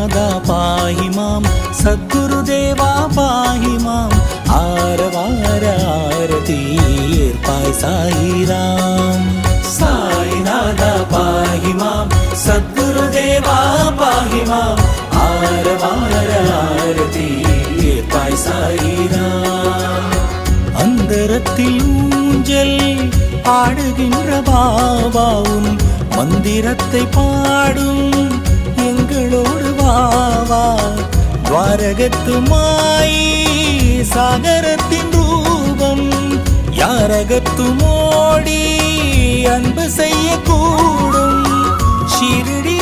साईनादा पाहि मां सद्गुरुदेवा पाहि मां आरवार आरती एर्पाय साईराम साईनादा पाहि मां सद्गुरुदेवा पाहि मां आरवार आरती एर्पाय साईराम अन्तरत्तिल ஊஞ்சல் ஆடுகின்ற பாபா உன் மந்திரத்தை பாடும் எங்களோடு வாவா துவாரகத்து மாயி சாகரத்தின் ரூபம் யாரகத்து மோடி அன்பு செய்ய கூடும் ஷிரடி